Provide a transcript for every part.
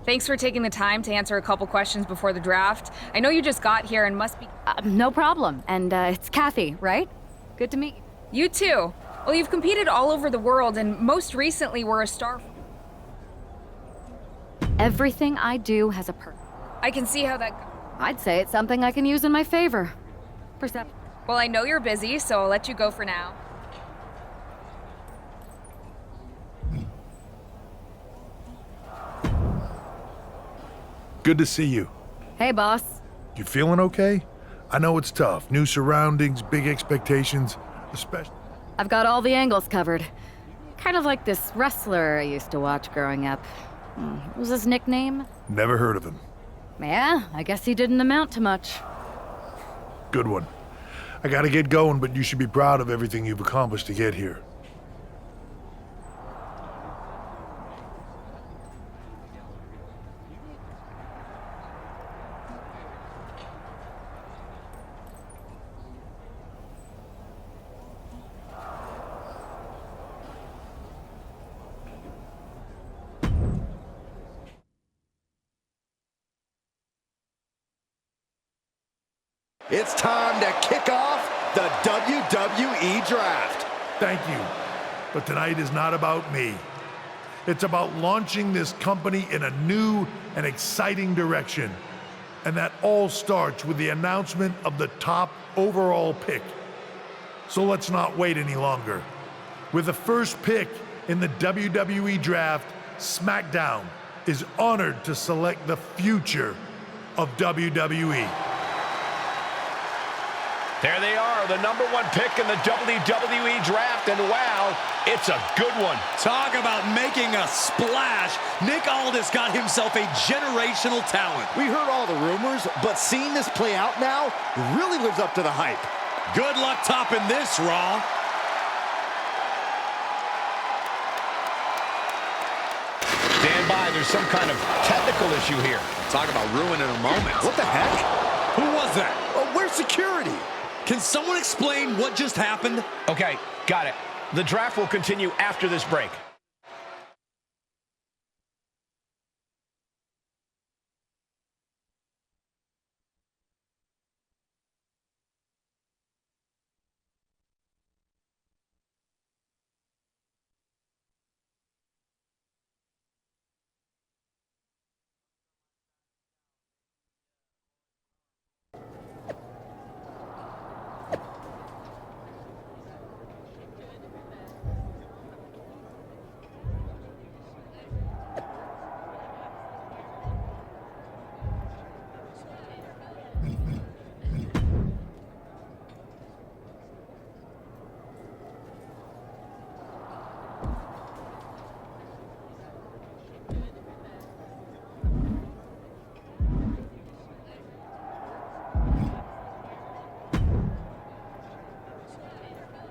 Thanks for taking the time to answer a couple questions before the draft. I know you just got here and must be... No problem. And it's Kathy, right? Good to meet you. You too. Well, you've competed all over the world and most recently were a star... Everything I do has a purpose. I can see how that... I'd say it's something I can use in my favor. Well, I know you're busy, so I'll let you go for now. Good to see you. Hey, boss. You feeling okay? I know it's tough. New surroundings, big expectations, especially... I've got all the angles covered. Kind of like this wrestler I used to watch growing up. What was his nickname? Never heard of him. Yeah, I guess he didn't amount to much. Good one. I gotta get going, but you should be proud of everything you've accomplished to get here. It's time to kick off the WWE Draft. Thank you. But tonight is not about me. It's about launching this company in a new and exciting direction. And that all starts with the announcement of the top overall pick. So let's not wait any longer. With the first pick in the WWE Draft, SmackDown is honored to select the future of WWE. There they are, the #1 pick in the WWE Draft, and wow, it's a good one. Talk about making a splash. Nick Aldis got himself a generational talent. We heard all the rumors, but seeing this play out now really lives up to the hype. Good luck topping this, Raw. Stand by, there's some kind of technical issue here. Talk about ruining a moment. What the heck? Who was that? Where's security? Can someone explain what just happened? Okay, got it. The draft will continue after this break.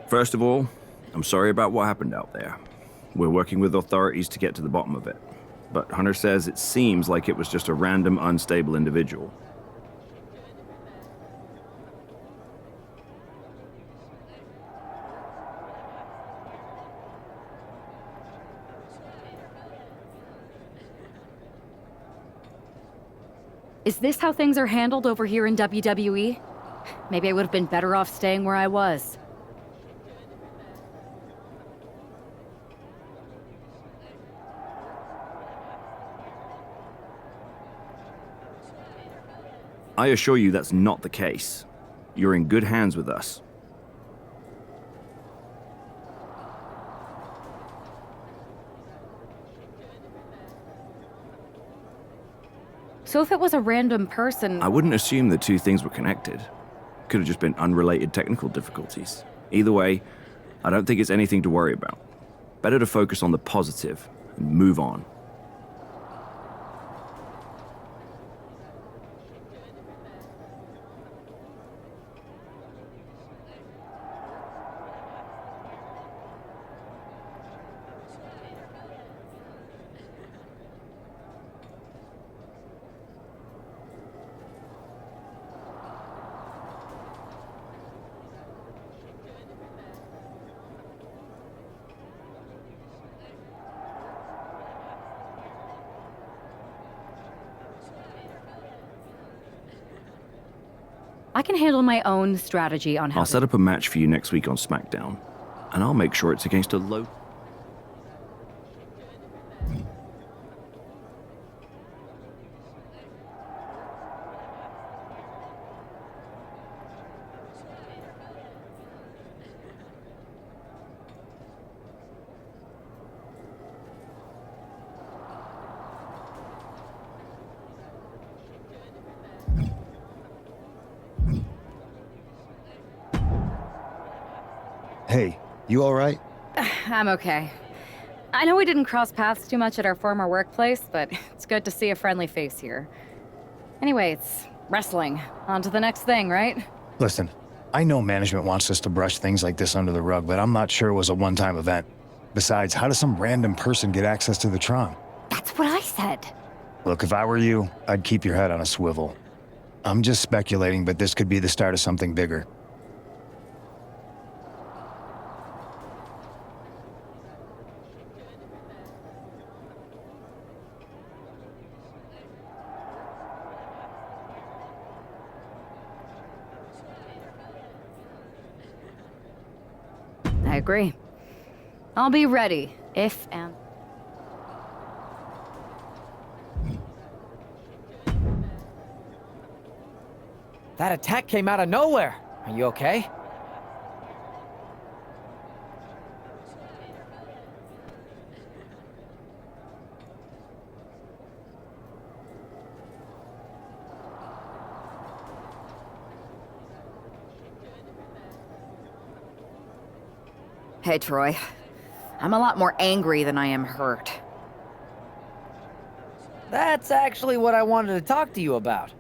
First of all, I'm sorry about what happened out there. We're working with authorities to get to the bottom of it. But Hunter says it seems like it was just a random, unstable individual. Is this how things are handled over here in WWE? Maybe I would have been better off staying where I was. I assure you that's not the case. You're in good hands with us. So if it was a random person... I wouldn't assume the two things were connected. Could have just been unrelated technical difficulties. Either way, I don't think it's anything to worry about. Better to focus on the positive and move on. I can handle my own strategy on how I'll set up a match for you next week on SmackDown, and I'll make sure it's against a low... Hey, you all right? I'm okay. I know we didn't cross paths too much at our former workplace, but it's good to see a friendly face here. Anyway, it's wrestling. On to the next thing, right? Listen, I know management wants us to brush things like this under the rug, but I'm not sure it was a one-time event. Besides, how does some random person get access to the Tron? That's what I said. Look, if I were you, I'd keep your head on a swivel. I'm just speculating, but this could be the start of something bigger. I agree. I'll be ready, if and... That attack came out of nowhere. Are you okay? Hey, Troy. I'm a lot more angry than I am hurt. That's actually what I wanted to talk to you about.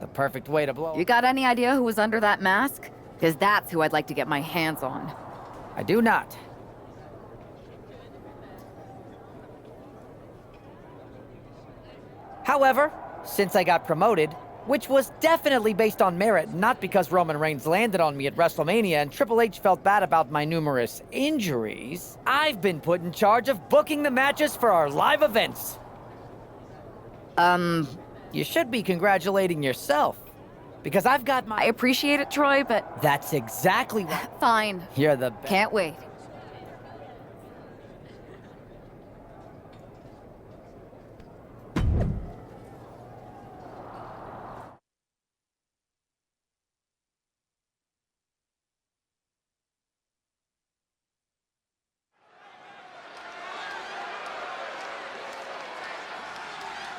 The perfect way to blow... You got any idea who was under that mask? Because that's who I'd like to get my hands on. I do not. However, since I got promoted, which was definitely based on merit, not because Roman Reigns landed on me at WrestleMania and Triple H felt bad about my numerous injuries, I've been put in charge of booking the matches for our live events. You should be congratulating yourself, because I've got my... I appreciate it, Troy, but... That's exactly what... Fine. You're the best. Can't wait.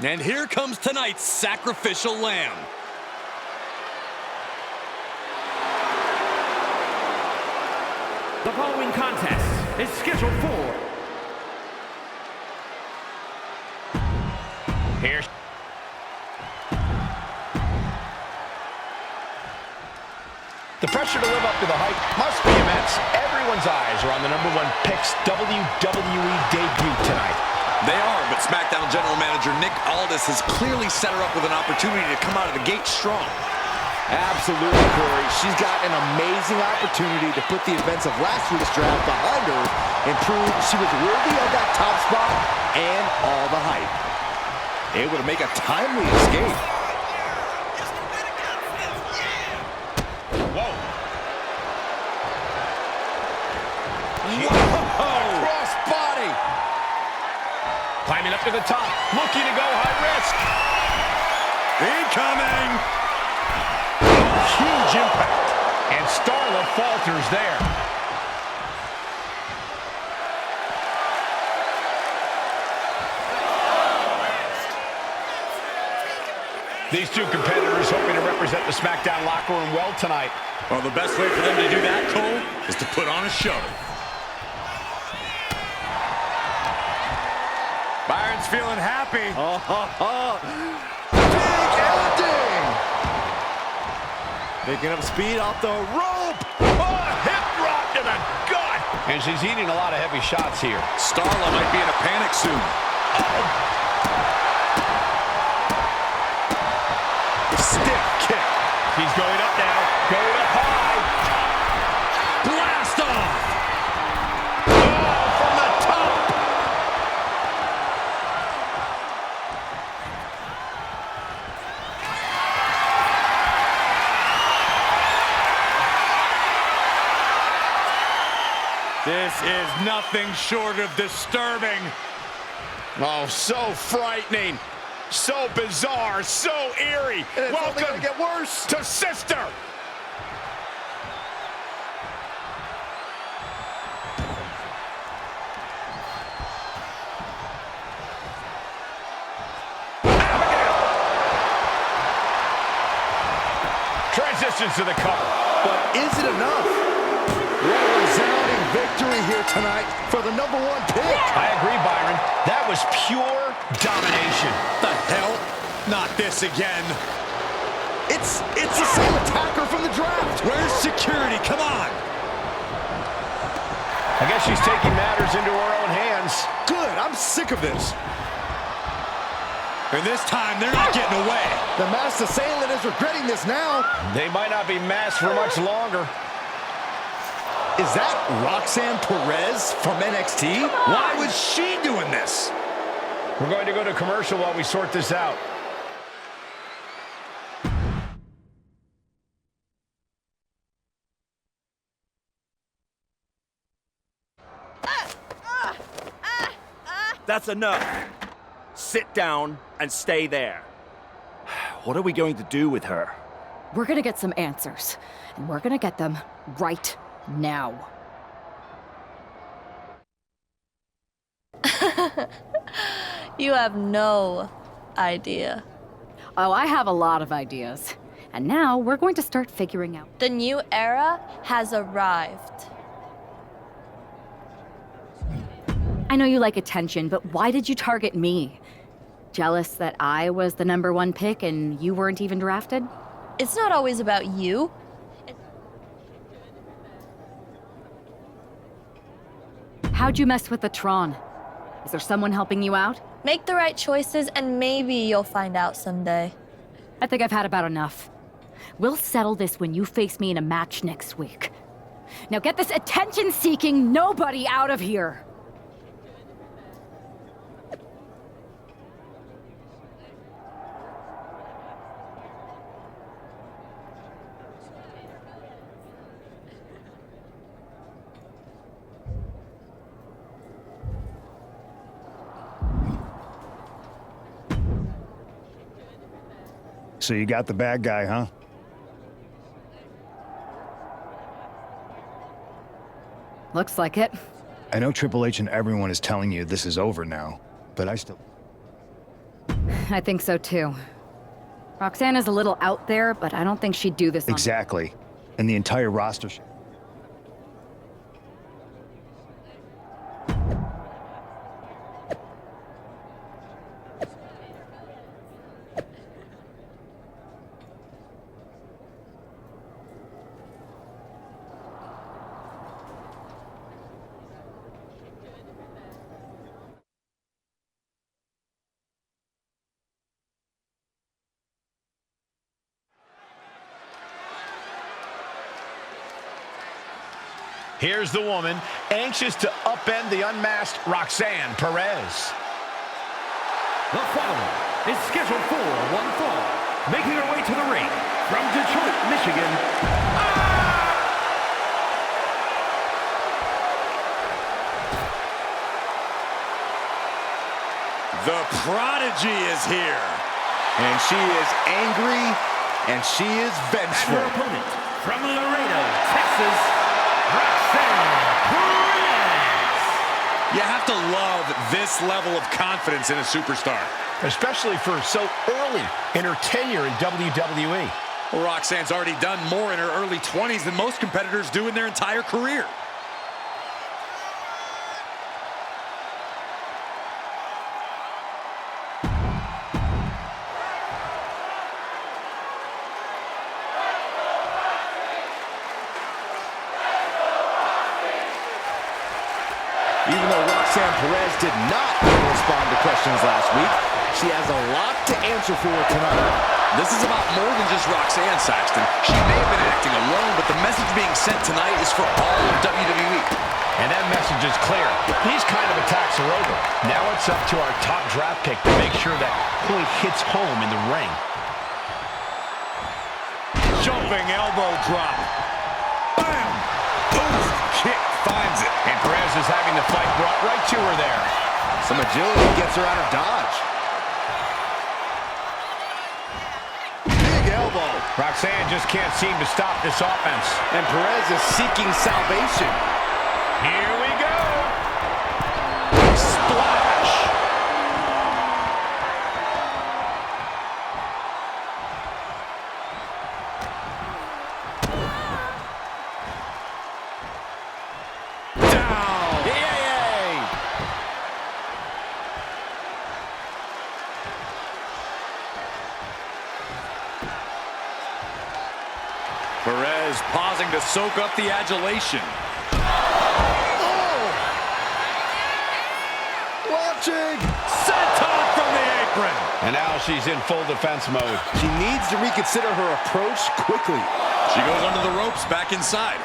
And here comes tonight's sacrificial lamb. The following contest is scheduled for... Here's... The pressure to live up to the hype must be immense. Everyone's eyes are on the #1 Picks WWE debut tonight. They are, but SmackDown General Manager Nick Aldis has clearly set her up with an opportunity to come out of the gate strong. Absolutely, Corey. She's got an amazing opportunity to put the events of last week's draft behind her and prove she was worthy of that top spot and all the hype. Able to make a timely escape. Whoa. Cross body. Climbing up to the top, looking to go high risk. Incoming! Huge impact. And Starla falters there. These two competitors hoping to represent the SmackDown locker room well tonight. Well, the best way for them to do that, Cole, is to put on a show. Byron's feeling happy. Big ending. Picking up speed off the rope. Oh, hip drop to the gut. And she's eating a lot of heavy shots here. Starla might be in a panic soon. Stiff kick. He's going up now. Going up high. Blast off! Oh, from the top. This is nothing short of disturbing. Oh, so frightening. So bizarre, so eerie. Welcome to get worse to Sister. Transitions to the cover. But is it enough? What a resounding victory here tonight for the #1 pick. I agree, Byron. That was pure domination. The hell? Not this again. It's the same attacker from the draft. Where's security? Come on. I guess she's taking matters into her own hands. Good, I'm sick of this. And this time, they're not getting away. The masked assailant is regretting this now. They might not be masked for much longer. Is that Roxanne Perez from NXT? Why was she doing this? We're going to go to commercial while we sort this out. That's enough. Sit down and stay there. What are we going to do with her? We're gonna get some answers, and we're gonna get them right now. You have no idea. Oh, I have a lot of ideas. And now we're going to start figuring out. The new era has arrived. I know you like attention, but why did you target me? Jealous that I was the #1 pick and you weren't even drafted? It's not always about you. How'd you mess with the Tron? Is there someone helping you out? Make the right choices and maybe you'll find out someday. I think I've had about enough. We'll settle this when you face me in a match next week. Now get this attention-seeking nobody out of here! So you got the bad guy, huh? Looks like it. I know Triple H and everyone is telling you this is over now, but I still... I think so too. Roxanne is a little out there, but I don't think she'd do this on... Exactly. And the entire roster... Here's the woman, anxious to upend the unmasked Roxanne Perez. The following is scheduled for one fall. Making her way to the ring from Detroit, Michigan. The Prodigy is here. And she is angry, and she is And vengeful. her opponent from Laredo, Texas, Roxanne Perez. You have to love this level of confidence in a superstar. Especially for so early in her tenure in WWE. Well, Roxanne's already done more in her early 20s than most competitors do in their entire career. Even though Roxanne Perez did not respond to questions last week, she has a lot to answer for tonight. This is about more than just Roxanne, Saxton. She may have been acting alone, but the message being sent tonight is for all of WWE. And that message is clear. These kind of attacks are over. Now it's up to our top draft pick to make sure that point hits home in the ring. Jumping elbow drop. Bam! Boost kick finds it. And Perez is having the fight brought right to her there. Some agility gets her out of dodge. Big elbow. Roxanne just can't seem to stop this offense. And Perez is seeking salvation. Here we go. Splash. Down. Yay! Perez pausing to soak up the adulation. Launching. Senton from the apron. And now she's in full defense mode. She needs to reconsider her approach quickly. She goes under the ropes, back inside.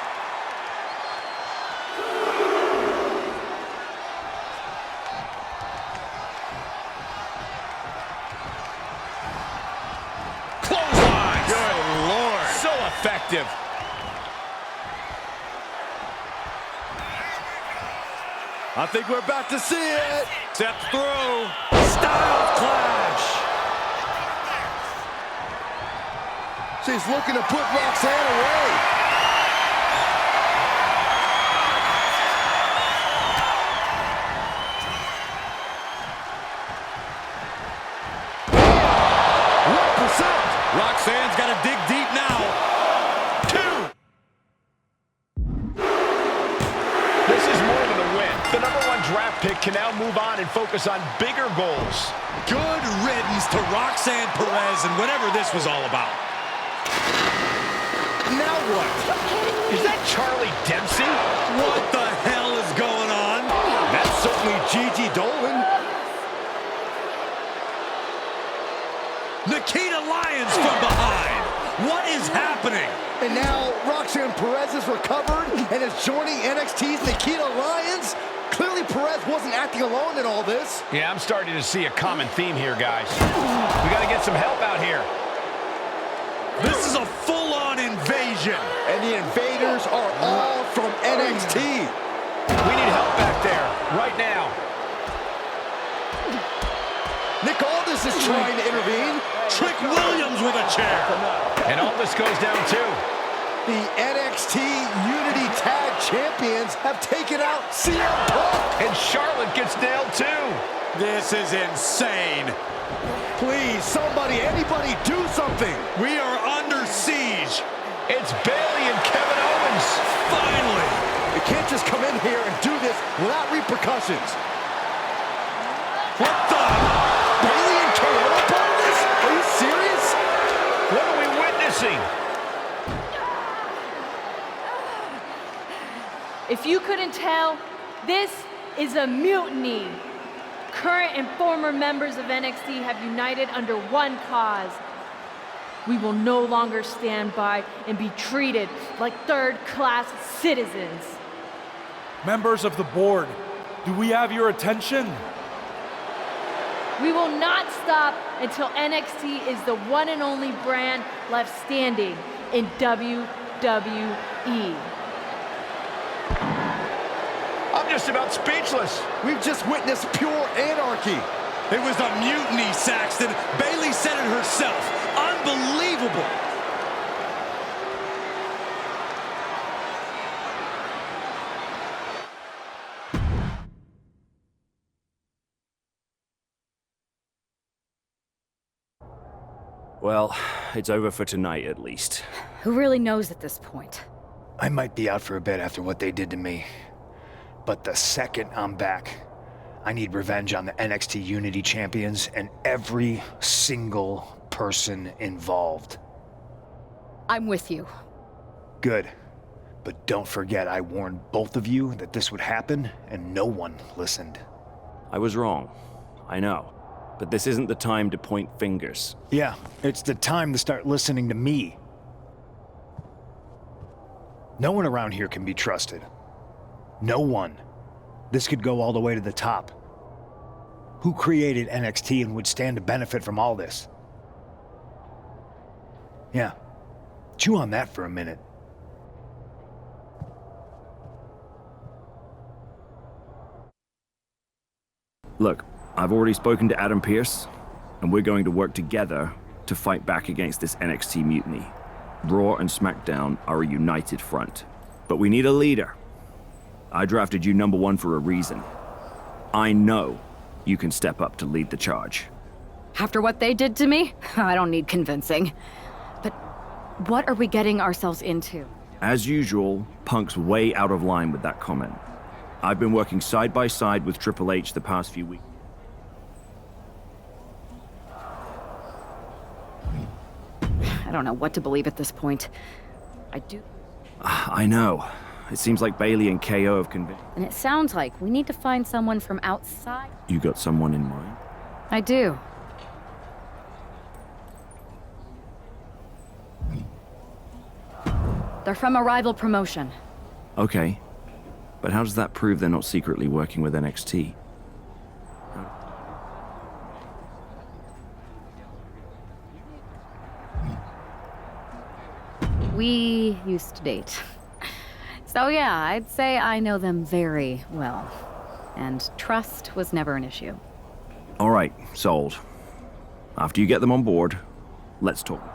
Clothesline. Good Lord. So effective. I think we're about to see it. Step through. Styles clash. She's looking to put Roxanne away. Roxanne's got to dig deep now. This is more than a win. The #1 draft pick can now move on and focus on bigger goals. Good riddance to Roxanne Perez and whatever this was all about. Now what? Is that Charlie Dempsey? What the hell is going on? That's certainly Gigi Dolan. Nikita Lyons from behind. What is happening? And now Roxanne Perez is recovered and is joining NXT's Nikita Lyons. Clearly Perez wasn't acting alone in all this. Yeah, I'm starting to see a common theme here, guys. We got to get some help out here. This is a full-on invasion. And the invaders are all from NXT. We need help back there, right now. Nick Aldis is trying to intervene. Trick Williams with a chair. And all this goes down too. The NXT Unity Tag Champions have taken out CM Punk. And Charlotte gets nailed too. This is insane. Please, somebody, anybody, do something. We are under siege. It's Bayley and Kevin Owens. Finally. You can't just come in here and do this without repercussions. What the? Bayley and Kevin are part of this? Are you serious? What are we witnessing? If you couldn't tell, this is a mutiny. Current and former members of NXT have united under one cause. We will no longer stand by and be treated like third-class citizens. Members of the board, do we have your attention? We will not stop until NXT is the one and only brand left standing in WWE. I'm just about speechless. We've just witnessed pure anarchy. It was a mutiny, Saxton. Bayley said it herself. Unbelievable. Well, it's over for tonight at least. Who really knows at this point? I might be out for a bit after what they did to me. But the second I'm back, I need revenge on the NXT Unity Champions and every single person involved. I'm with you. Good. But don't forget I warned both of you that this would happen, and no one listened. I was wrong. I know. But this isn't the time to point fingers. Yeah, it's the time to start listening to me. No one around here can be trusted. No one. This could go all the way to the top. Who created NXT and would stand to benefit from all this? Yeah. Chew on that for a minute. Look, I've already spoken to Adam Pearce, and we're going to work together to fight back against this NXT mutiny. Raw and SmackDown are a united front. But we need a leader. I drafted you number one for a reason. I know you can step up to lead the charge. After what they did to me, I don't need convincing. But what are we getting ourselves into? As usual, Punk's way out of line with that comment. I've been working side by side with Triple H the past few weeks. I don't know what to believe at this point. I know. It seems like Bailey and KO have convinced. And it sounds like we need to find someone from outside. You got someone in mind? I do. They're from a rival promotion. Okay. But how does that prove they're not secretly working with NXT? We used to date. So yeah, I'd say I know them very well. And trust was never an issue. All right, sold. After you get them on board, let's talk.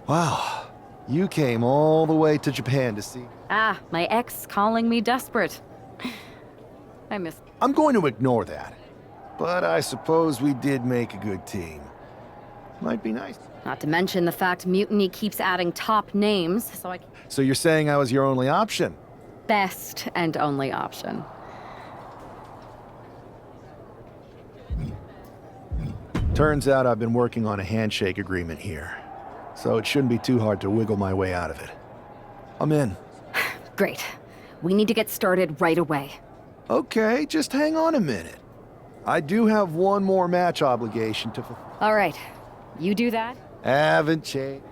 Wow, you came all the way to Japan to see... Ah, my ex calling me desperate. I'm going to ignore that. But I suppose we did make a good team. Might be nice. Not to mention the fact Mutiny keeps adding top names, so So you're saying I was your only option? Best and only option. Turns out I've been working on a handshake agreement here. So it shouldn't be too hard to wiggle my way out of it. I'm in. Great. We need to get started right away. Okay, just hang on a minute. I do have one more match obligation to fulfill. All right. You do that? Haven't changed.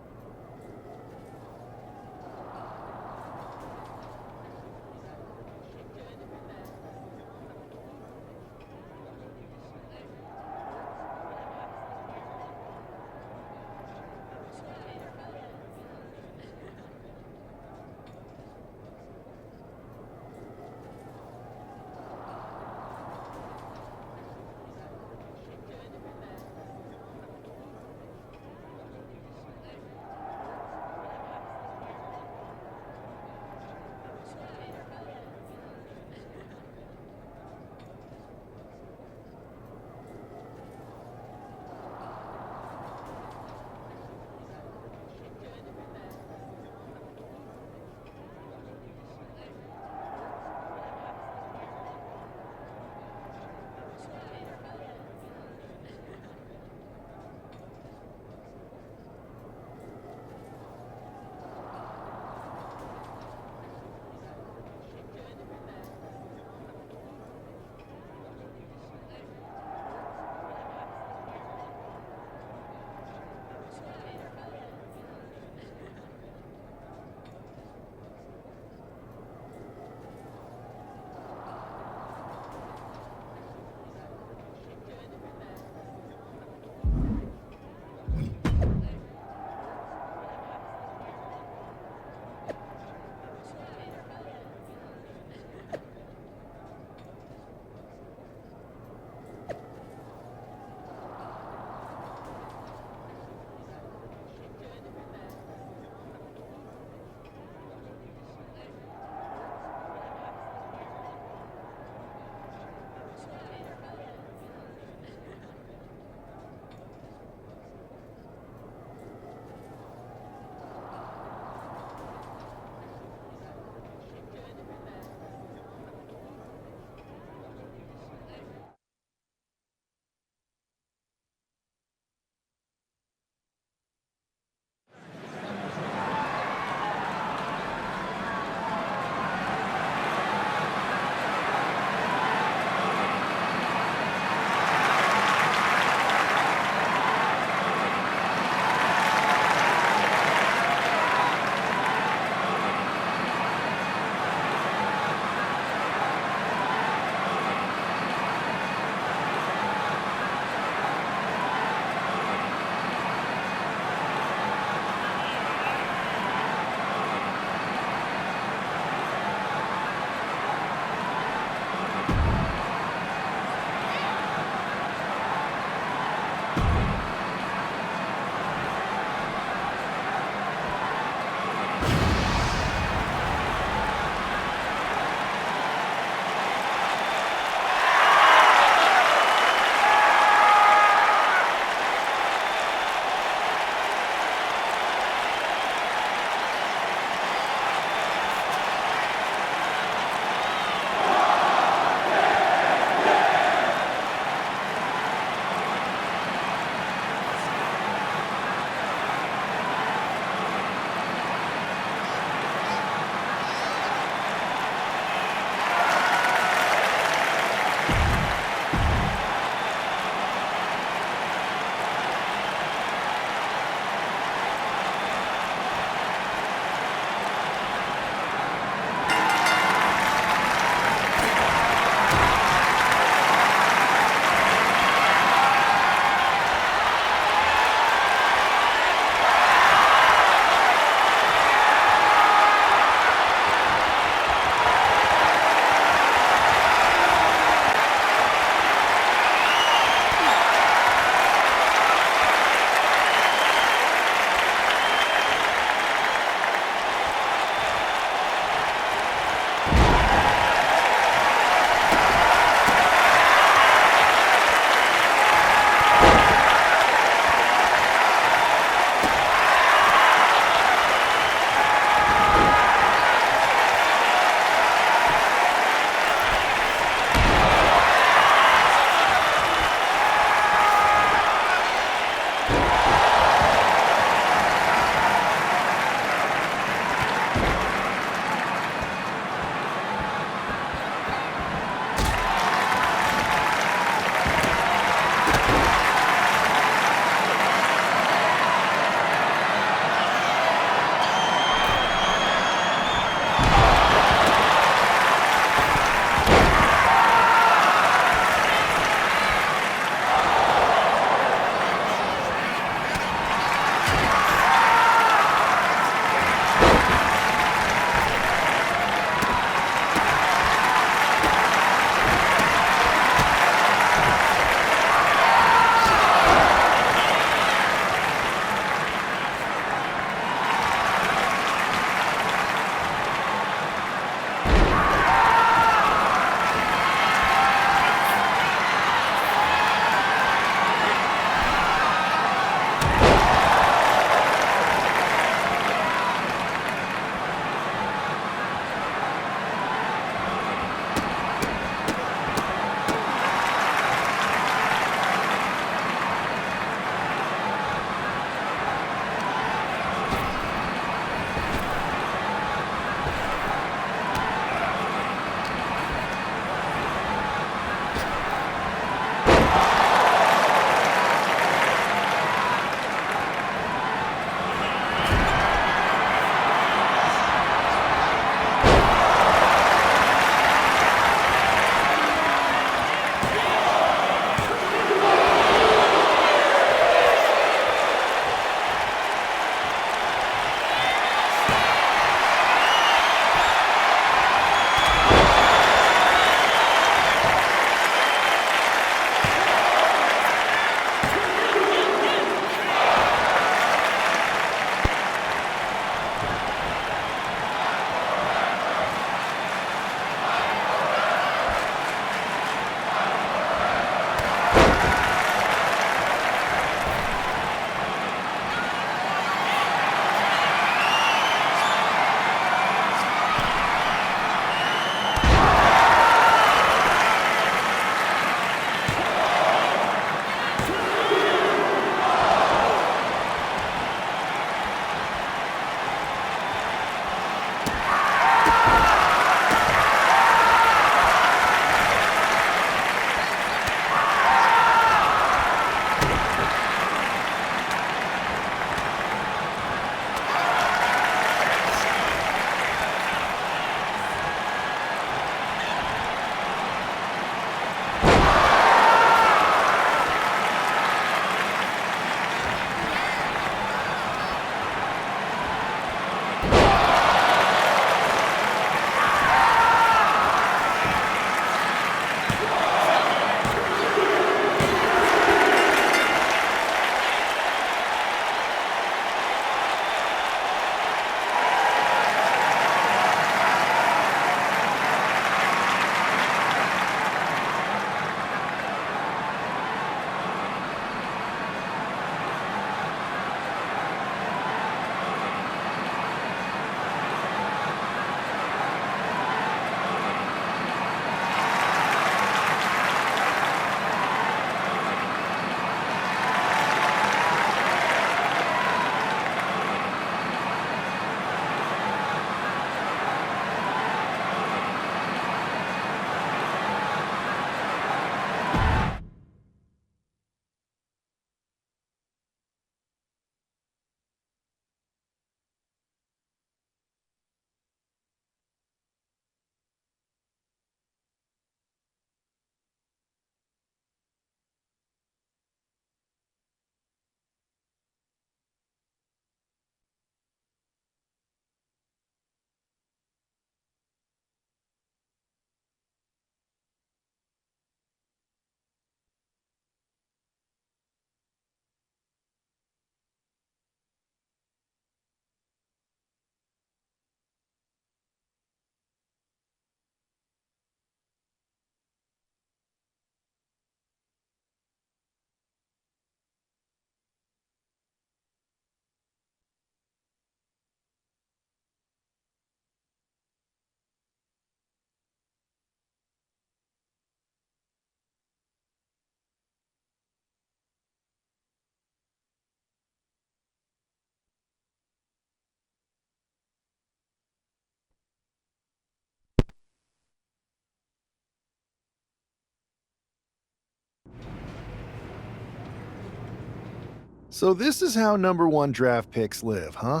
So this is how #1 draft picks live, huh?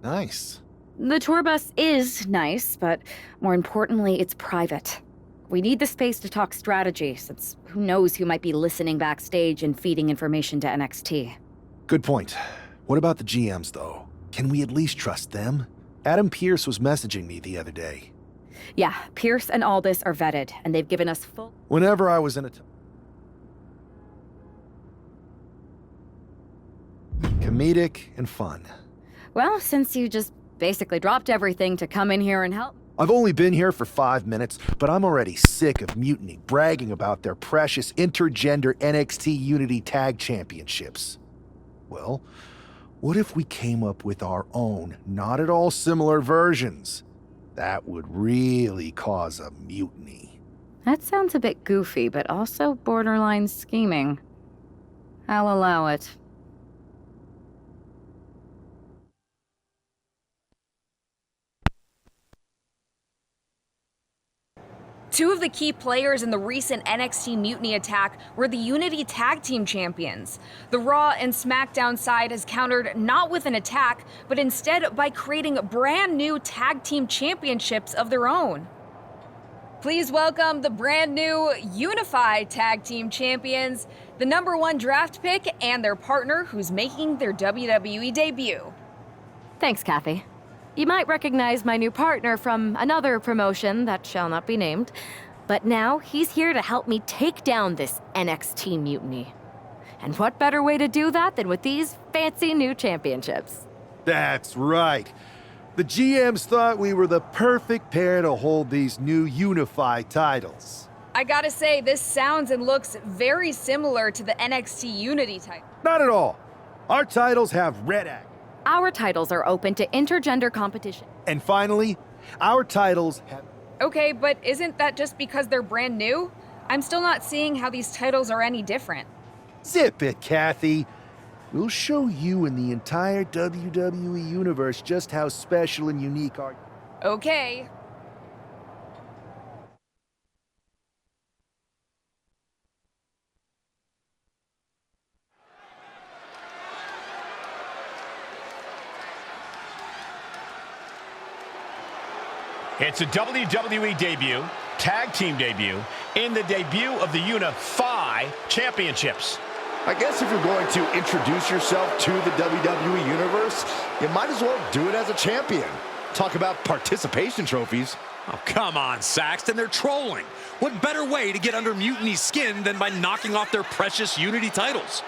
Nice. The tour bus is nice, but more importantly, it's private. We need the space to talk strategy, since who knows who might be listening backstage and feeding information to NXT. Good point. What about the GMs, though? Can we at least trust them? Adam Pearce was messaging me the other day. Yeah, Pierce and Aldis are vetted, and they've given us full... Whenever I was in a... comedic and fun. Well, since you just basically dropped everything to come in here and help... I've only been here for 5 minutes, but I'm already sick of Mutiny bragging about their precious intergender NXT Unity Tag Championships. Well, what if we came up with our own, not at all similar versions? That would really cause a mutiny. That sounds a bit goofy, but also borderline scheming. I'll allow it. Two of the key players in the recent NXT Mutiny attack were the Unity Tag Team Champions. The Raw and SmackDown side has countered not with an attack, but instead by creating brand new Tag Team Championships of their own. Please welcome the brand new Unified Tag Team Champions, the #1 draft pick, and their partner who's making their WWE debut. Thanks, Kathy. You might recognize my new partner from another promotion that shall not be named, but now he's here to help me take down this NXT mutiny. And what better way to do that than with these fancy new championships? That's right. The GMs thought we were the perfect pair to hold these new unified titles. I gotta say, this sounds and looks very similar to the NXT Unity title. Not at all. Our titles have red act. Our titles are open to intergender competition. And finally, our titles have... Okay, but isn't that just because they're brand new? I'm still not seeing how these titles are any different. Zip it, Kathy. We'll show you and the entire WWE Universe just how special and unique our... Okay. It's a WWE debut, tag team debut, in the debut of the Unify Championships. I guess if you're going to introduce yourself to the WWE Universe, you might as well do it as a champion. Talk about participation trophies. Oh, come on, Saxton, they're trolling. What better way to get under Mutiny's skin than by knocking off their precious Unity titles?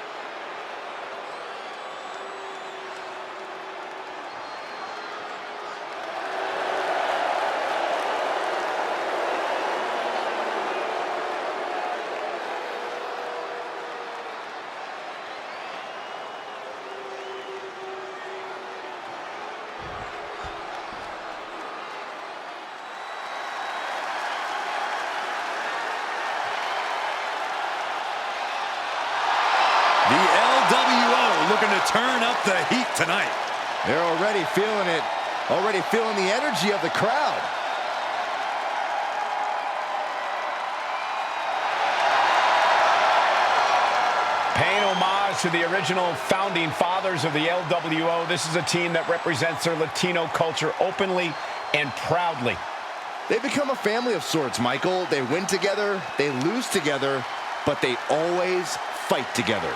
The LWO looking to turn up the heat tonight. They're already feeling it, already feeling the energy of the crowd. Paying homage to the original founding fathers of the LWO, this is a team that represents their Latino culture openly and proudly. They become a family of sorts, Michael. They win together, they lose together, but they always fight together.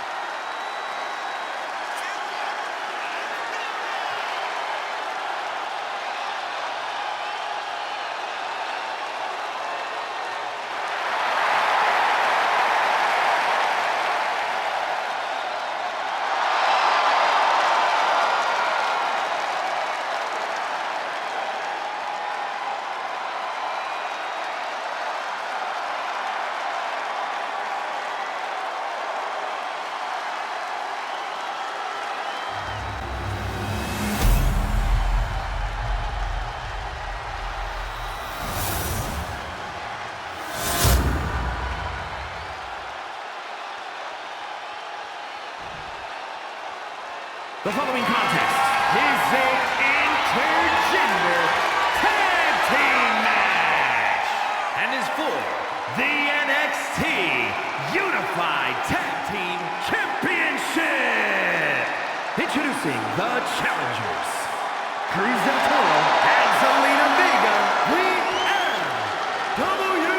The following contest is an intergender tag team match and is for the NXT Unified Tag Team Championship. Introducing the challengers, Cruz del Toro and Zelina Vega, the NWO.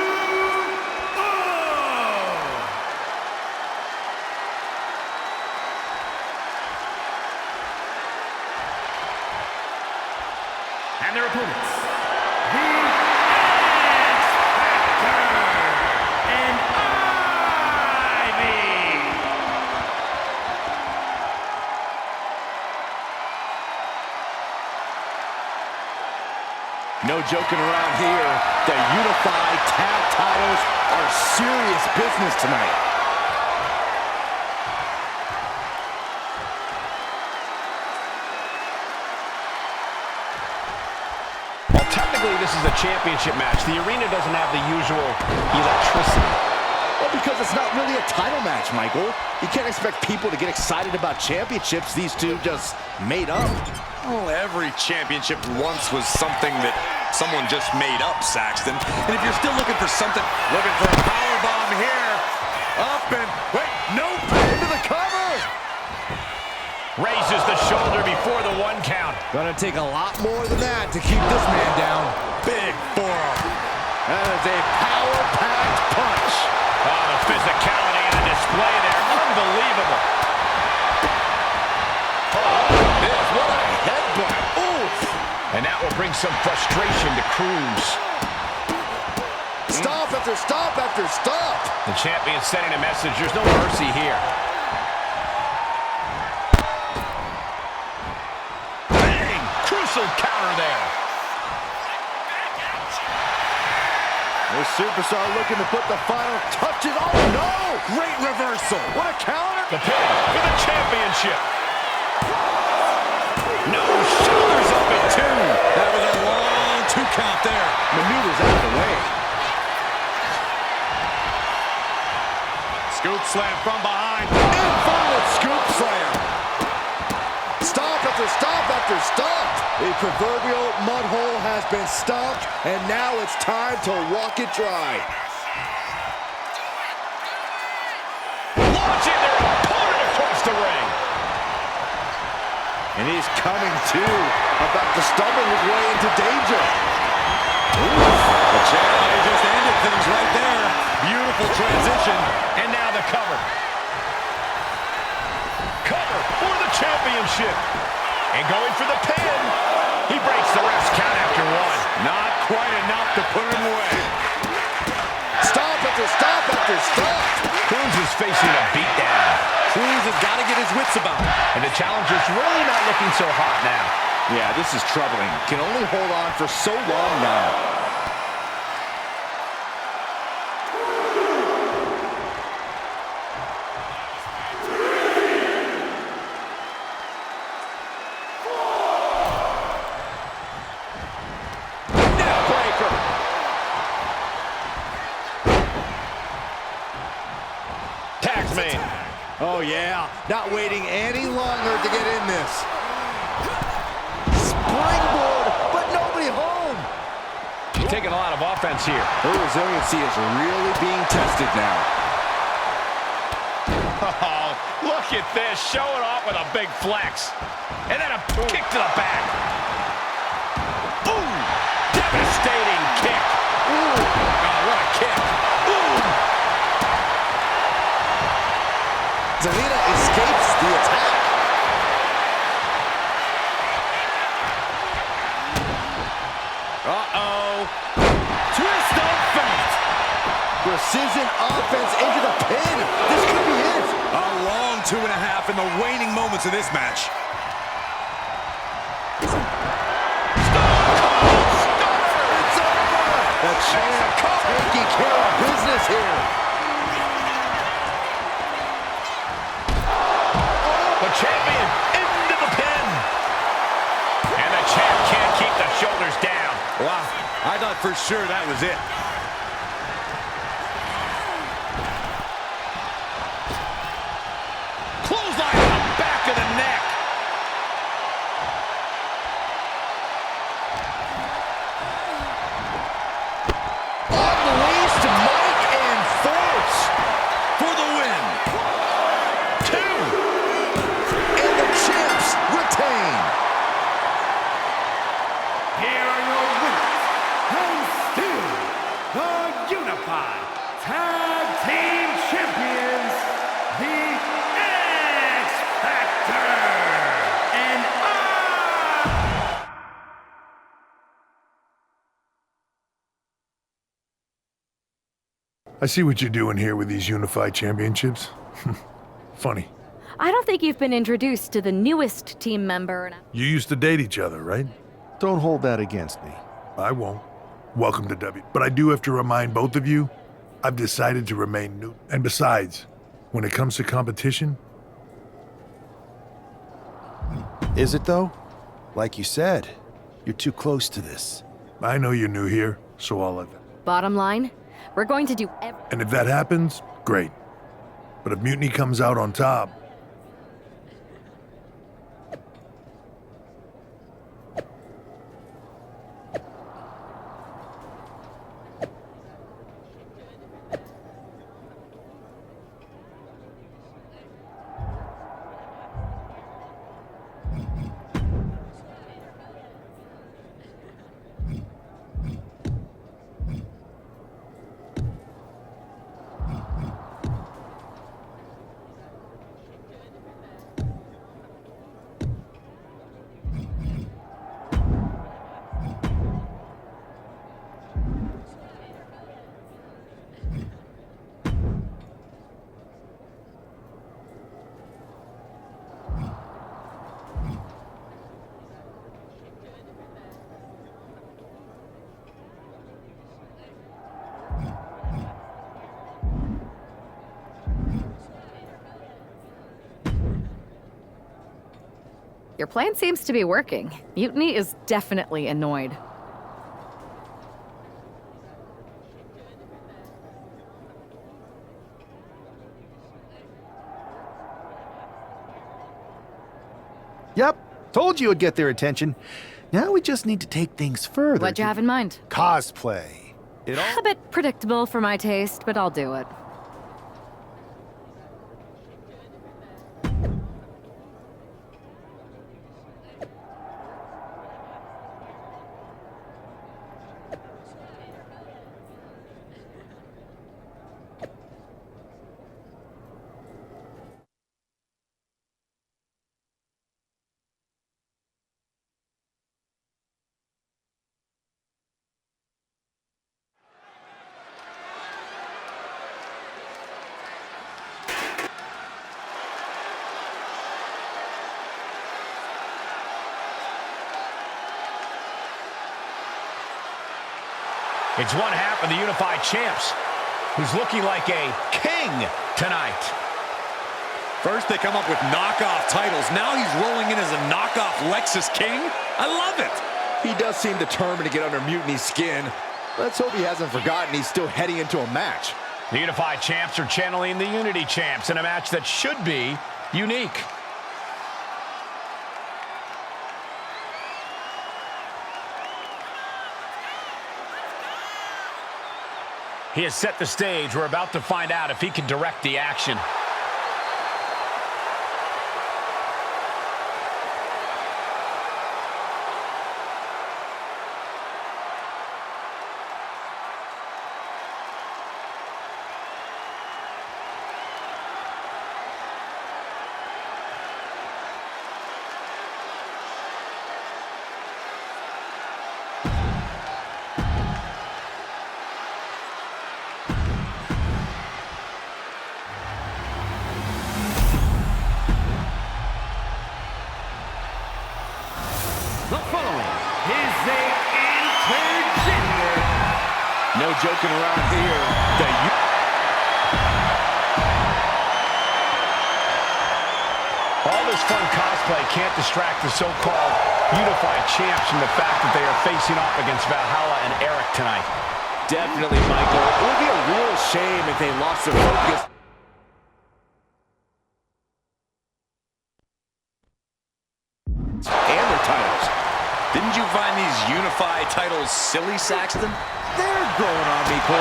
And their opponents, the X Factor and Ivy. No joking around here. The unified tag titles are serious business tonight. Well, technically, this is a championship match. The arena doesn't have the usual electricity. Well, because it's not really a title match, Michael. You can't expect people to get excited about championships these two just made up. Oh, every championship once was something that someone just made up, Saxton. And if you're still looking for something, looking for a powerbomb here, up and, wait, nope, into the cover. Raises the shoulder before the 1 count. Gonna take a lot more than that to keep this man down. Big forearm. That is a power-packed punch. Oh, the physicality on display there. Unbelievable. What a headbutt. Oof. And that will bring some frustration to Cruz. Stop after stop after stop. The champion sending a message. There's no mercy here. Bang! Crucial counter there. This superstar looking to put the final touches. Oh, no! Great reversal. What a counter. The pin for the championship. No, shoulders up at 2. That was a long 2 count there. Maneuvers out of the way. Scoop slam from behind. Inverted scoop slam. Stop after stop after stop. The proverbial mud hole has been stomped, and now it's time to walk it dry. Launching their opponent across the ring. And he's coming to, about to stumble his way into danger. The champion just ended things right there. Beautiful transition. And now the cover. Cover for the championship. And going for the pin. He breaks the ref's count after 1. Not quite enough to put him away. Stop after stop after stop. Cruz is facing a beatdown. Cruz has got to get his wits about him. And the challenger's really not looking so hot now. Yeah, this is troubling. Can only hold on for so long now. Oh, yeah. Not waiting any longer to get in this. Springboard, but nobody home. She's taking a lot of offense here. Her resiliency is really being tested now. Oh, look at this. Showing off with a big flex. And then a kick to the back. Ooh, devastating kick. Ooh, oh, what a kick. Ooh. Zelina escapes the attack. Uh-oh. Twist of fate. Precision offense into the pin. This could be it. A long 2.5 in the waning moments of this match. It's over. The champ taking care of business here. Champion into the pin. And the champ can't keep the shoulders down. Wow, I thought for sure that was it. Clothesline on the back of the neck. Unleashed might and force for the win. 2. And the champs will Unified Tag Team Champions, the X Factor. And I see what you're doing here with these unified championships. Funny. I don't think you've been introduced to the newest team member. You used to date each other, right? Don't hold that against me. I won't. Welcome to W. But I do have to remind both of you, I've decided to remain new. And besides, when it comes to competition... Is it though? Like you said, you're too close to this. I know you're new here, so I'll let them. Bottom line, we're going to do And if that happens, great. But if Mutiny comes out on top... Your plan seems to be working. Mutiny is definitely annoyed. Yep, told you it'd get their attention. Now we just need to take things further. What'd you have in mind? Cosplay. A bit predictable for my taste, but I'll do it. It's one half of the Unified Champs, who's looking like a king tonight. First they come up with knockoff titles. Now he's rolling in as a knockoff Lexus King. I love it. He does seem determined to get under Mutiny's skin. Let's hope he hasn't forgotten he's still heading into a match. The Unified Champs are channeling the Unity Champs in a match that should be unique. He has set the stage. We're about to find out if he can direct the action. the following is a intergender. No joking around here. All this fun cosplay can't distract the so-called Unified Champs from the fact that they are facing off against Valhalla and Eric tonight. Definitely, Michael. It would be a real shame if they lost their focus. And their titles. Didn't you find these Unified titles silly, Saxton? They're growing on me, Cole.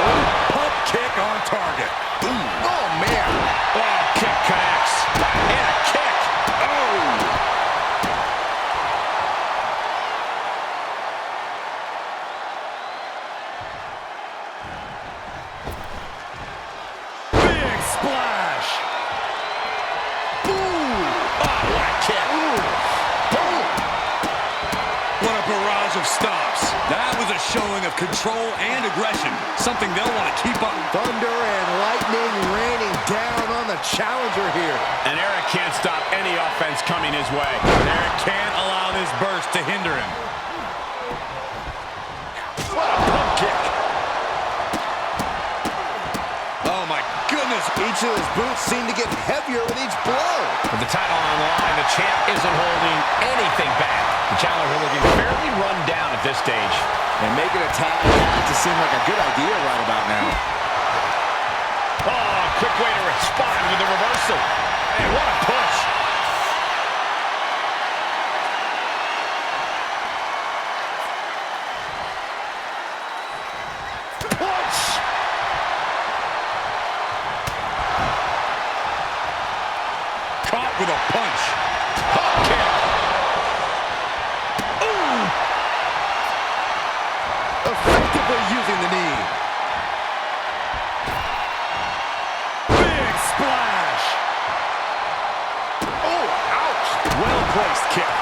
Pump kick on target. Boom. Oh, man. Oh, kick connects. And a kick. Oh. a showing of control and aggression, something they'll want to keep up. Thunder and lightning raining down on the challenger here. And Eric can't stop any offense coming his way. Eric can't allow this burst to hinder him. What a pump kick. Oh, my goodness. Each of his boots seem to get heavier with each blow. With the title on the line, the champ isn't holding anything back. The challenger looking fairly run down at this stage. And making a tag has to seem like a good idea right about now. Oh, quick way to respond with the reversal. And what a push. Punch! Caught with a punch. Hop kick. Ooh! Effectively using the knee. Big splash. Oh, ouch! Well-placed kick.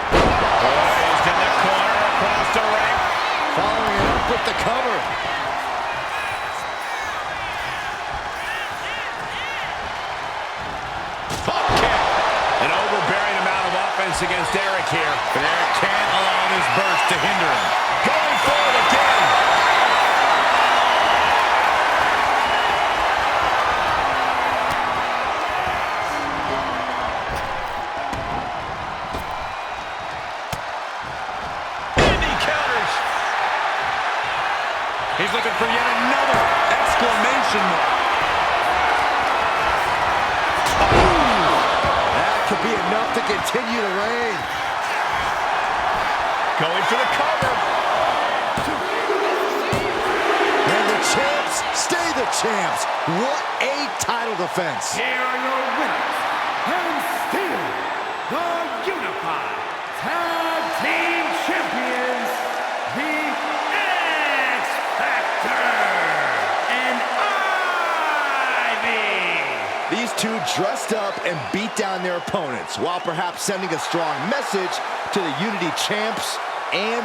Poised in the corner across the ring. Following it up with the cover. Hop kick. An overbearing amount of offense against Eric here. But Eric can't allow this burst to hinder him. Going forward again. And he counters. He's looking for yet another exclamation mark. That could be enough to continue the reign. Going for the cover. And the champs stay the champs. What a title defense. Here are your winners, and still the Unified Tag Team Champions, the X Factor and Ivy. These two dressed up and beat down their opponents, while perhaps sending a strong message to the Unity champs and...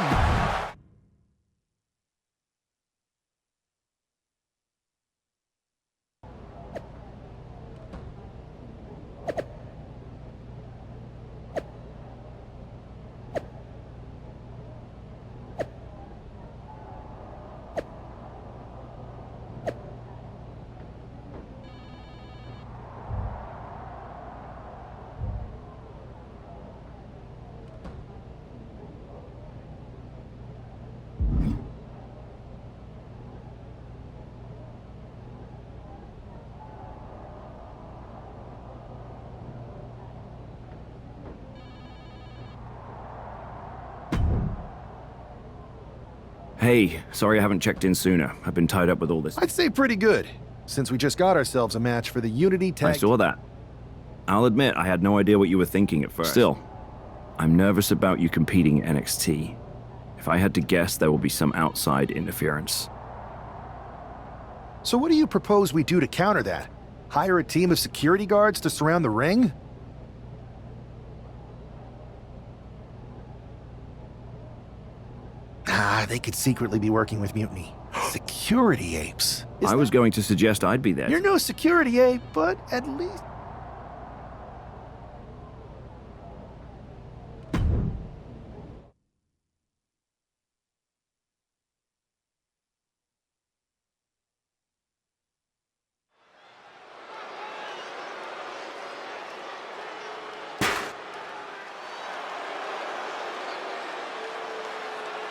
Hey, sorry I haven't checked in sooner. I've been tied up with all this. I'd say pretty good, since we just got ourselves a match for the Unity Tag. I saw that. I'll admit, I had no idea what you were thinking at first. Still, I'm nervous about you competing in NXT. If I had to guess, there will be some outside interference. So what do you propose we do to counter that? Hire a team of security guards to surround the ring? Ah, they could secretly be working with Mutiny. Security apes. I was going to suggest I'd be there. You're no security ape, but at least...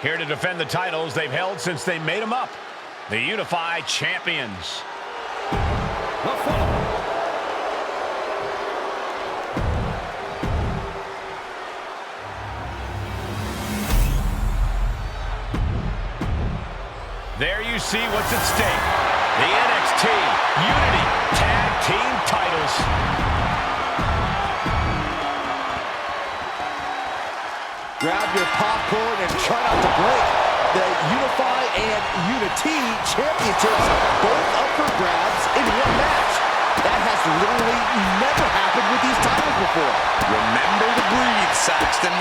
Here to defend the titles they've held since they made them up. The Unified Champions. The following. There you see what's at stake. The NXT Unity Tag Team titles. Grab your popcorn and try not to break. The Unify and Unity championships both up for grabs in one match. That has literally never happened with these titles before. Remember to breathe, Saxton.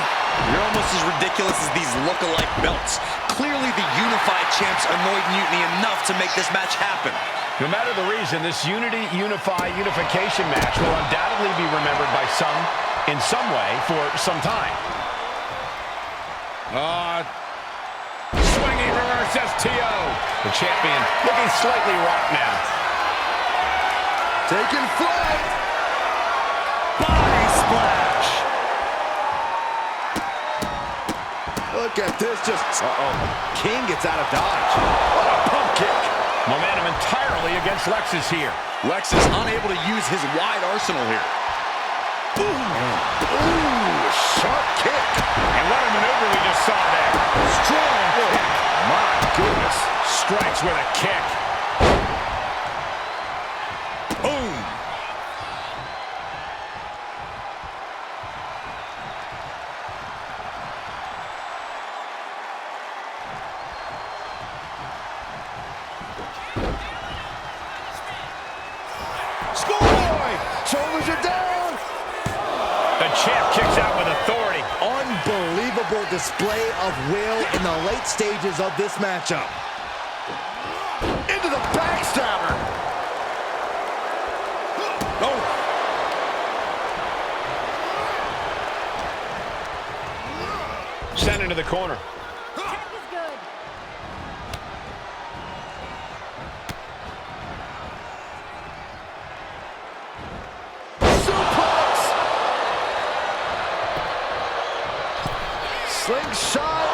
You're almost as ridiculous as these look-alike belts. Clearly the unified champs annoyed Mutiny enough to make this match happen. No matter the reason, this unification match will undoubtedly be remembered by some in some way for some time. Swinging reverse STO. The champion looking slightly rocked now. Taking flight. Body splash. Look at this, just... King gets out of dodge. What a pump kick. Momentum entirely against Lexus here. Lex is unable to use his wide arsenal here. Ooh, sharp kick. And what a maneuver we just saw there. Strong kick. My goodness. Strikes with a kick. Boom. Schoolboy. Shoulders are down. The champ kicks out with authority. Unbelievable display of will in the late stages of this matchup. Into the backstabber. Oh. Sent into the corner. Slingshot.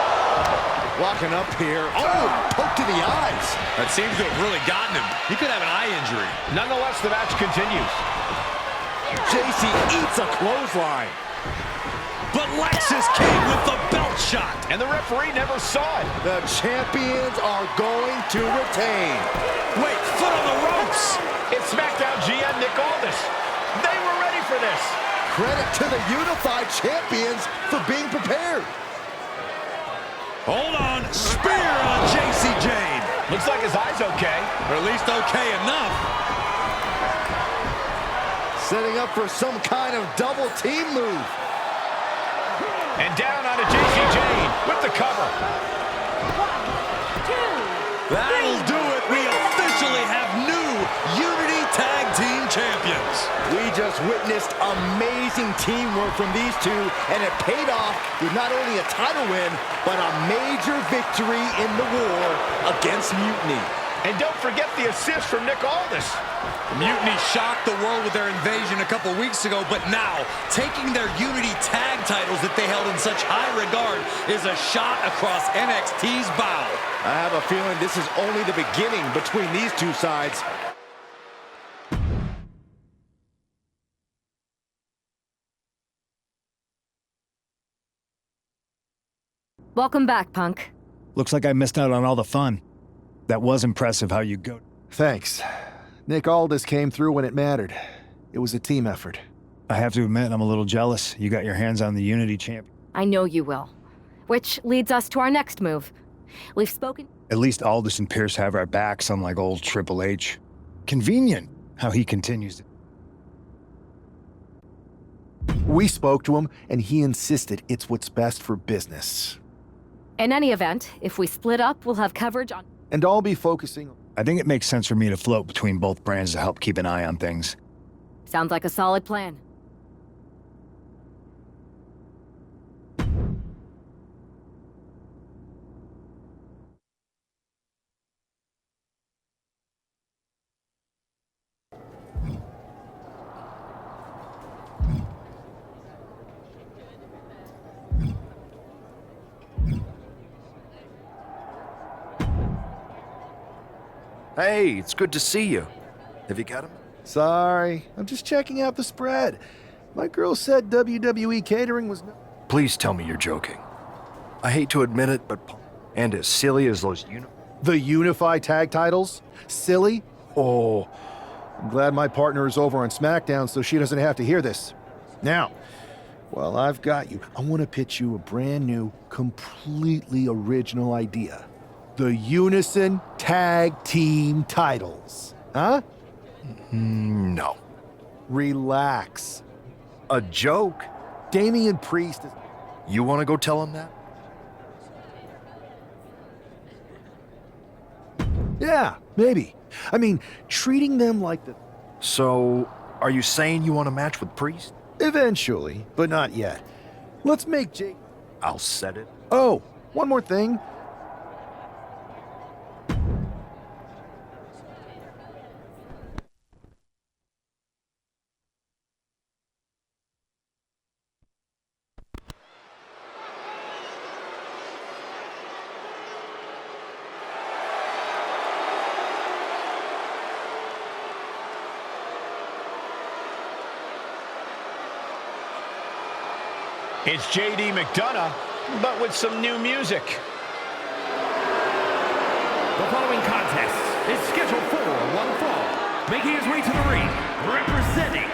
Walking up here. Oh, poke to the eyes. That seems to have really gotten him. He could have an eye injury. Nonetheless, the match continues. JC eats a clothesline. But Lexus came with the belt shot. And the referee never saw it. The champions are going to retain. Wait, foot on the ropes. It's SmackDown GM Nick Aldis. They were ready for this. Credit to the unified champions for being prepared. Hold on. Spear on JC Jane. Looks like his eye's okay. Or at least okay enough. Setting up for some kind of double team move. And down onto JC Jane with the cover. 1, 2, That'll do it. We officially have new Unity Tag Team Champions. We just witnessed amazing teamwork from these two, and it paid off with not only a title win, but a major victory in the war against Mutiny. And don't forget the assist from Nick Aldis. Mutiny shocked the world with their invasion a couple weeks ago, but now, taking their Unity Tag titles that they held in such high regard is a shot across NXT's bow. I have a feeling this is only the beginning between these two sides. Welcome back, Punk. Looks like I missed out on all the fun. That was impressive how you go. Thanks. Nick Aldis came through when it mattered. It was a team effort. I have to admit, I'm a little jealous. You got your hands on the Unity champion. I know you will. Which leads us to our next move. We've spoken... At least Aldis and Pierce have our backs, unlike old Triple H. Convenient how he continues. We spoke to him, and he insisted it's what's best for business. In any event, if we split up, we'll have coverage on... And I'll be focusing... I think it makes sense for me to float between both brands to help keep an eye on things. Sounds like a solid plan. Hey, it's good to see you. Have you got him? Sorry, I'm just checking out the spread. My girl said WWE catering was... Please tell me you're joking. I hate to admit it, but... And as silly as those The Unify tag titles? Silly? Oh, I'm glad my partner is over on SmackDown so she doesn't have to hear this. Now, while I've got you, I want to pitch you a brand new, completely original idea. The Unison Tag Team titles. Huh? No. Relax. A joke? Damian Priest is... You want to go tell him that? Yeah, maybe. I mean, treating them like the... So, are you saying you want a match with Priest? Eventually, but not yet. Let's make Jake... I'll set it. Oh, one more thing. It's JD McDonough, but with some new music. The following contest is scheduled for one fall. Making his way to the ring, representing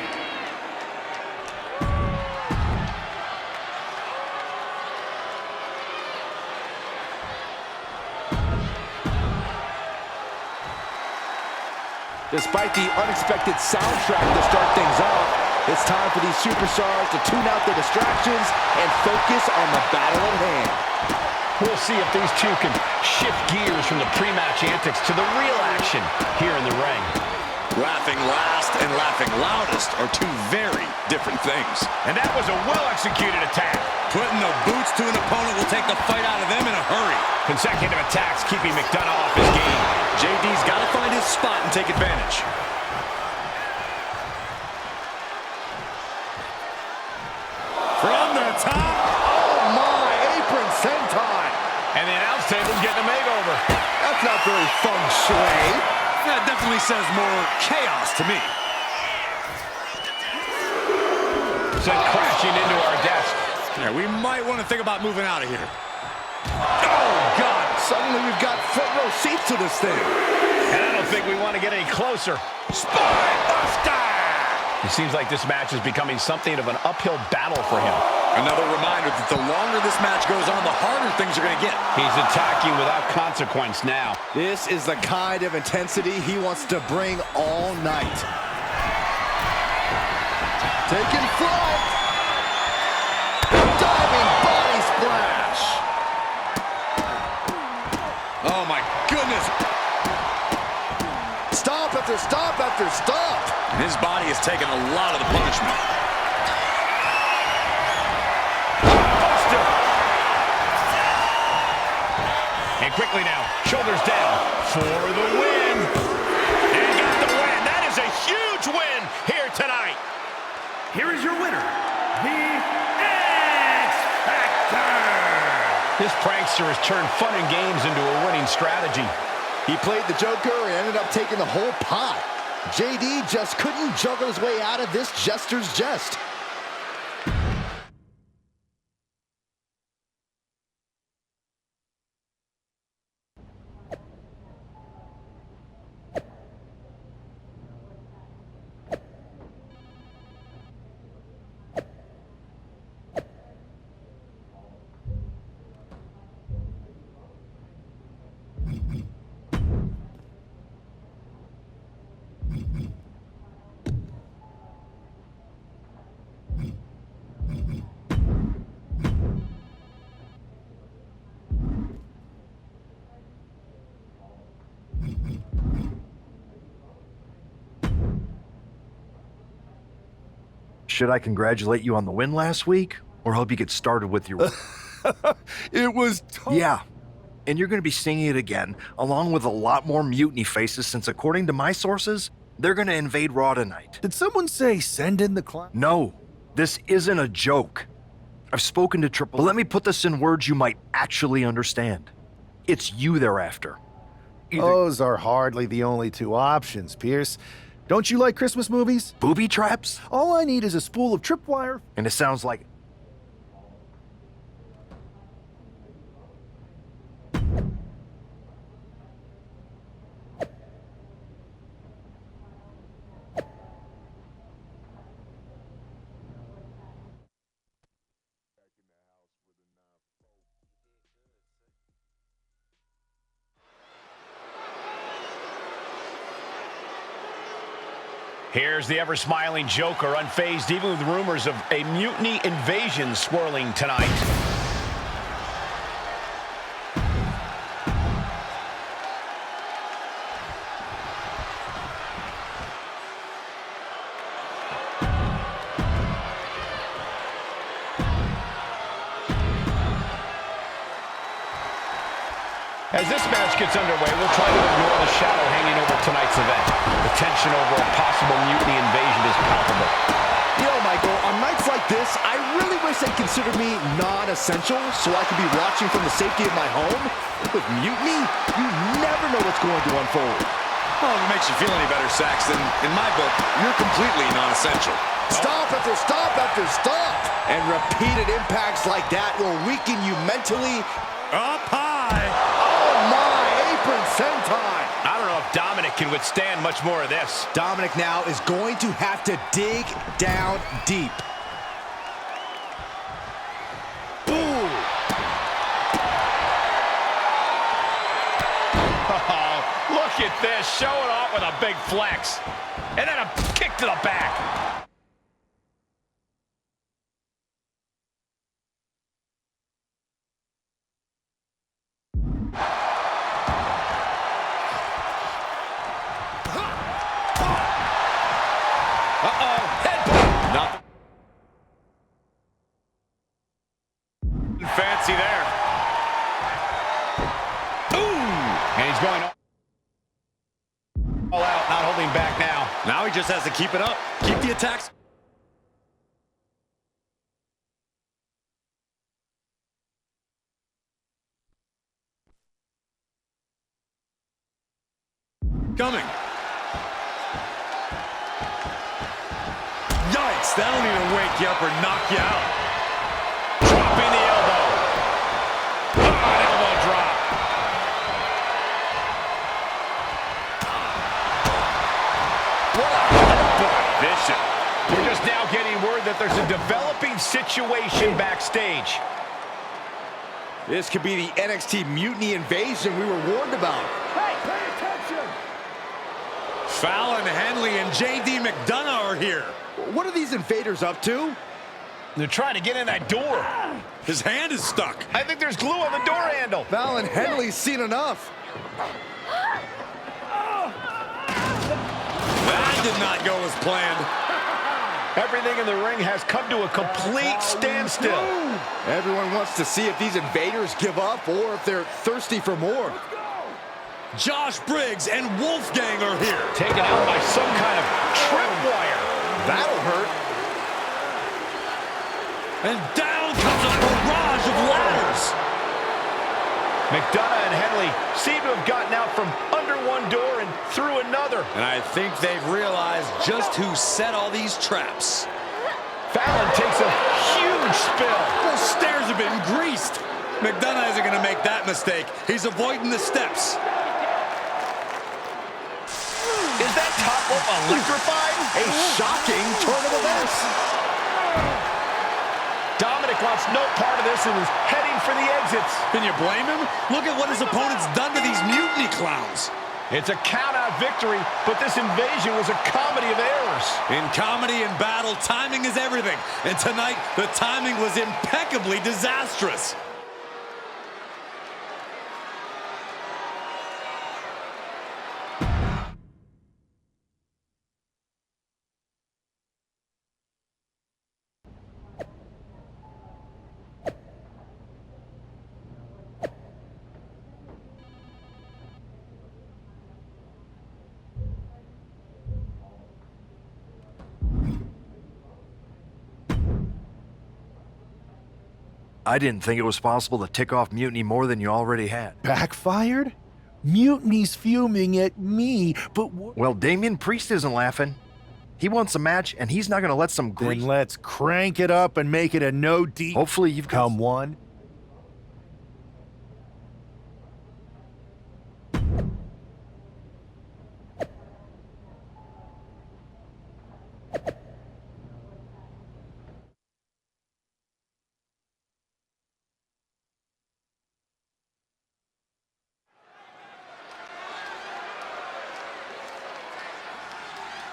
Despite the unexpected soundtrack to start things off, it's time for these superstars to tune out their distractions and focus on the battle at hand. We'll see if these two can shift gears from the pre-match antics to the real action here in the ring. Laughing last and laughing loudest are two very different things. And that was a well-executed attack. Putting the boots to an opponent will take the fight out of them in a hurry. Consecutive attacks keeping McDonough off his game. JD's got to find his spot and take advantage. From the top. Oh my, apron senton. And the announce table's getting a makeover. That's not very feng shui. That definitely says more chaos to me. Sent crashing into our desk. Yeah, we might want to think about moving out of here. Oh, God. Suddenly we've got front row seats to this thing. And I don't think we want to get any closer. Spine Buster! It seems like this match is becoming something of an uphill battle for him. Another reminder that the longer this match goes on, the harder things are going to get. He's attacking without consequence now. This is the kind of intensity he wants to bring all night. Taking flight. Diving body splash. Oh, my goodness. Stomp after stomp after stomp. And his body has taken a lot of the punishment. Buster. And quickly now, shoulders down for the win. And got the win. That is a huge win here tonight. Here is your winner, the X Factor. This prankster has turned fun and games into a winning strategy. He played the Joker and ended up taking the whole pot. JD just couldn't juggle his way out of this jester's jest. Should I congratulate you on the win last week, or help you get started with your... It was... Yeah, and you're going to be singing it again, along with a lot more mutiny faces, since according to my sources, they're going to invade Raw tonight. Did someone say send in the clown? No, this isn't a joke. I've spoken to Triple... But let me put this in words you might actually understand. It's you they're after. Those are hardly the only two options, Pierce. Don't you like Christmas movies? Booby traps? All I need is a spool of tripwire. And it sounds like... Here's the ever-smiling Joker, unfazed even with rumors of a mutiny invasion swirling tonight. As this match gets underway, we'll try to ignore the shadow hanging over tonight's event. The tension over a possible mutiny invasion is palpable. You know, Michael, on nights like this, I really wish they'd consider me non-essential so I could be watching from the safety of my home. With mutiny, you never know what's going to unfold. Well, if it makes you feel any better, Saxton, in my book, you're completely non-essential. Stop after stop after stop. And repeated impacts like that will weaken you mentally. Up high. Oh, my apron sentai. I don't know if Dominic can withstand much more of this. Dominic now is going to have to dig down deep. Ooh. Oh, look at this, showing off with a big flex. And then a kick to the back. Fancy there. Ooh! And he's going all out, not holding back now. Now he just has to keep it up. Keep the attacks. Coming. Yikes, that'll either wake you up or knock you out. Dropping the elbow. Oh, an elbow drop. What a headbutt. Vicious. We're just now getting word that there's a developing situation backstage. This could be the NXT Mutiny Invasion we were warned about. Hey, pay attention! Fallon Henley and JD McDonough are here. What are these invaders up to? They're trying to get in that door. His hand is stuck. I think there's glue on the door handle. Fallon Henley's seen enough. That did not go as planned. Everything in the ring has come to a complete standstill. Everyone wants to see if these invaders give up or if they're thirsty for more. Josh Briggs and Wolfgang are here. Taken out by some kind of tripwire. That'll hurt. And down comes a barrage of ladders. McDonough and Henley seem to have gotten out from under one door and through another. And I think they've realized just who set all these traps. Fallon takes a huge spill. Those stairs have been greased. McDonough isn't going to make that mistake. He's avoiding the steps. Is that top rope electrified? A shocking turn of events. Dominic wants no part of this and is heading for the exits. Can you blame him? Look at what his opponent's done to these mutiny clowns. It's a count-out victory, but this invasion was a comedy of errors. In comedy and battle, timing is everything. And tonight, the timing was impeccably disastrous. I didn't think it was possible to tick off Mutiny more than you already had. Backfired? Mutiny's fuming at me, but Well, Damian Priest isn't laughing. He wants a match, and he's not going to let some then let's crank it up and make it a no deep. Hopefully you've got Come one.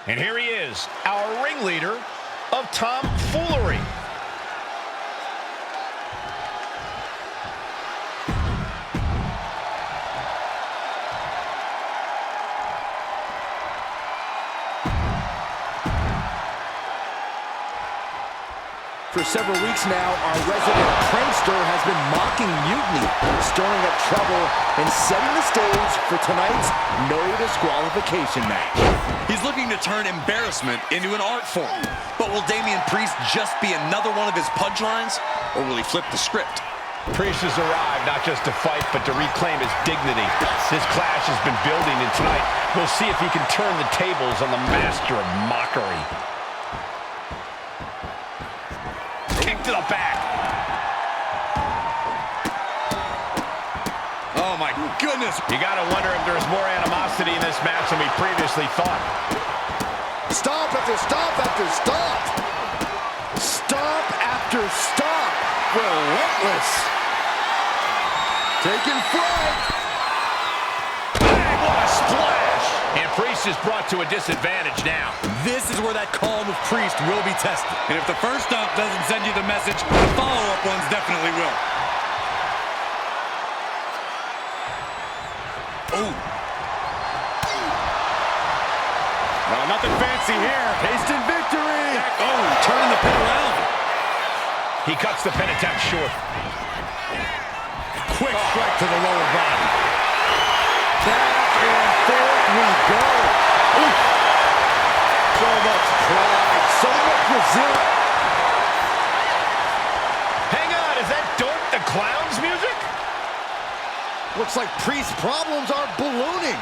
And here he is, our ringleader of tomfoolery. For several weeks now, our resident prankster has been mocking Mutiny, stirring up trouble, and setting the stage for tonight's no disqualification match. He's looking to turn embarrassment into an art form. But will Damian Priest just be another one of his punchlines, or will he flip the script? Priest has arrived not just to fight, but to reclaim his dignity. This clash has been building, and tonight we'll see if he can turn the tables on the master of mockery. To the back. Oh my goodness. You gotta wonder if there's more animosity in this match than we previously thought. Stop after stop after stop. Stop after stop. Relentless. Taking flight. Bang, what a splash. And Priest is brought to a disadvantage now. This is where that calm of Priest will be tested. And if the first stop doesn't send you the message, the follow-up ones definitely will. Oh. No, nothing fancy here. Tasting victory. Oh, turning the pin around. He cuts the pin attempt short. Quick strike to the lower body. Back and forth we go. Ooh. So much pride, so much resilience. Hang on, is that Doink the Clown's music? Looks like Priest's problems are ballooning.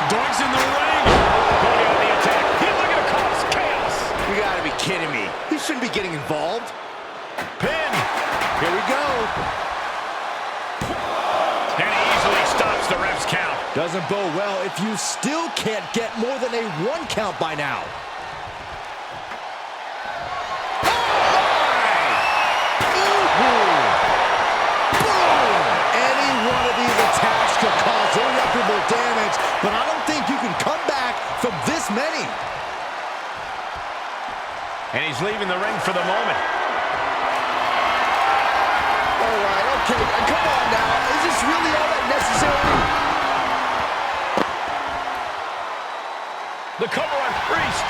Doink's in the ring. Going on the attack. He's looking to cause chaos. You gotta be kidding me. He shouldn't be getting involved. Pin. Here we go. And he easily stops the ref's count. Doesn't bode well if you still can't get more than a 1 count by now. Any one of these attacks could cause irreparable damage, but I don't think you can come back from this many. And he's leaving the ring for the moment. All right, okay, come on now. Is this really all that necessary? The cover on Priest.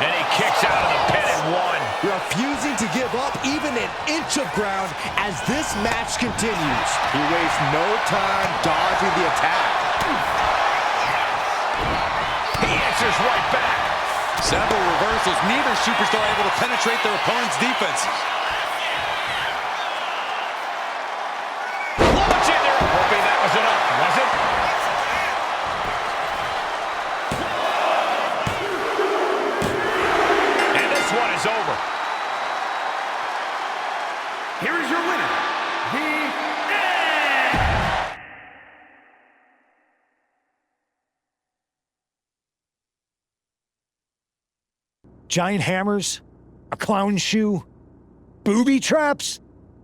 And he kicks out of the pin and one. Refusing to give up even an inch of ground as this match continues. He wastes no time dodging the attack. He answers right back. Several reversals. Neither superstar able to penetrate their opponent's defenses. Launch in there. Hoping that was enough, was it? And this one is over. Here is your winner, the Giant hammers? A clown shoe? Booby traps?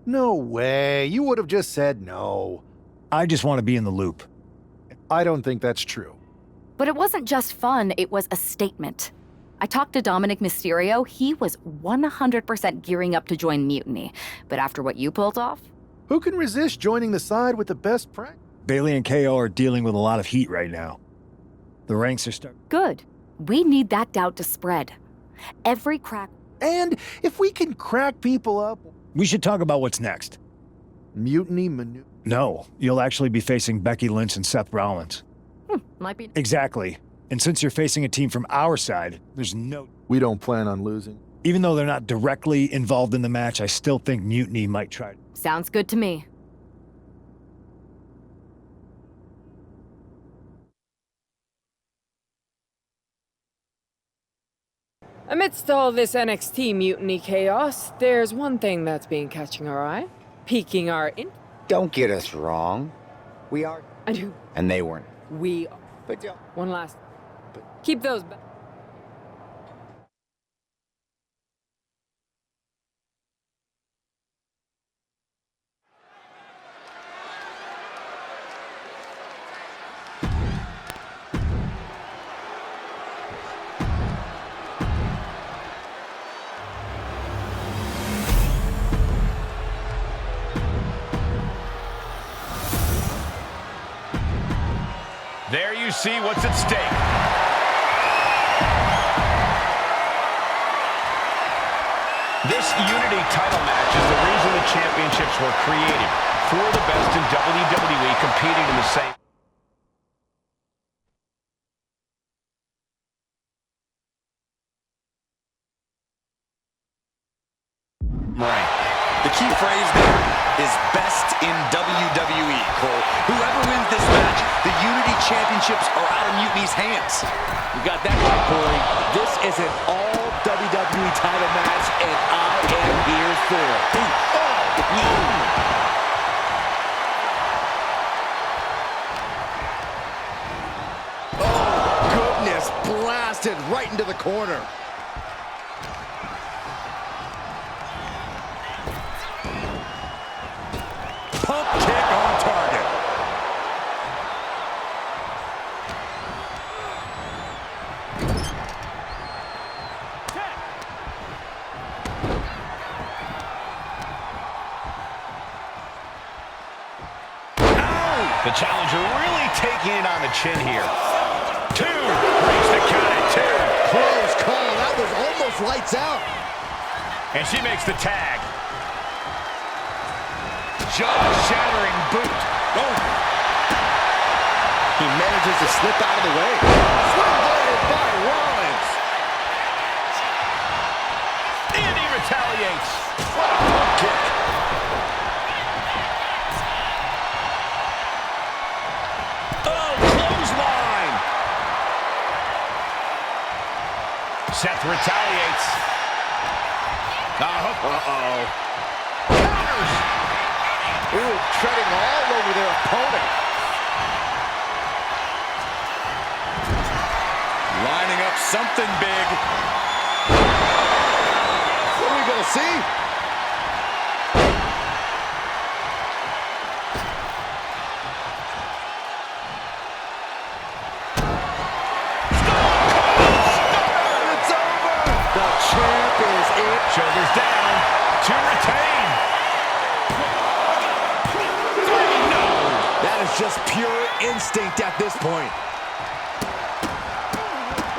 No way. You would have just said no. I just want to be in the loop. I don't think that's true. But it wasn't just fun, it was a statement. I talked to Dominic Mysterio. He was 100% gearing up to join Mutiny. But after what you pulled off? Who can resist joining the side with the best prank? Bailey and KO are dealing with a lot of heat right now. The ranks are starting. Good. We need that doubt to spread. Every crack. And if we can crack people up... We should talk about what's next. Mutiny maneuver. No, you'll actually be facing Becky Lynch and Seth Rollins. Might be. Exactly. And since you're facing a team from our side, there's no... We don't plan on losing. Even though they're not directly involved in the match, I still think Mutiny might try. Sounds good to me. Amidst all this NXT mutiny chaos, there's one thing that's been catching our eye, piquing our Don't get us wrong. We are. I do. And they weren't. We are. But one last. Keep those. see what's at stake. This Unity title match is the reason the championships were created. Four of the best in WWE competing in the same... Right. The key phrase there is best in WWE, Cole. Whoever wins this match, the Unity Championships are out of Mutiny's hands. You got that right, Corey. This is an all WWE title match, and I am here for it. Oh, goodness, blasted right into the corner. Pump kick on target. The challenger really taking it on the chin here. Two, breaks the count at two. Close call, that was almost lights out. And she makes the tag. Jaw-shattering boot. Oh. He manages to slip out of the way. Swing by Rollins. And he retaliates. What a pump kick. Oh, clothesline. Seth retaliates. Uh-oh. Counters. Ooh, treading all over their opponent. Lining up something big. What are we going to see? It's over. The champ is in. Shoulders down to retain. That is just pure instinct at this point.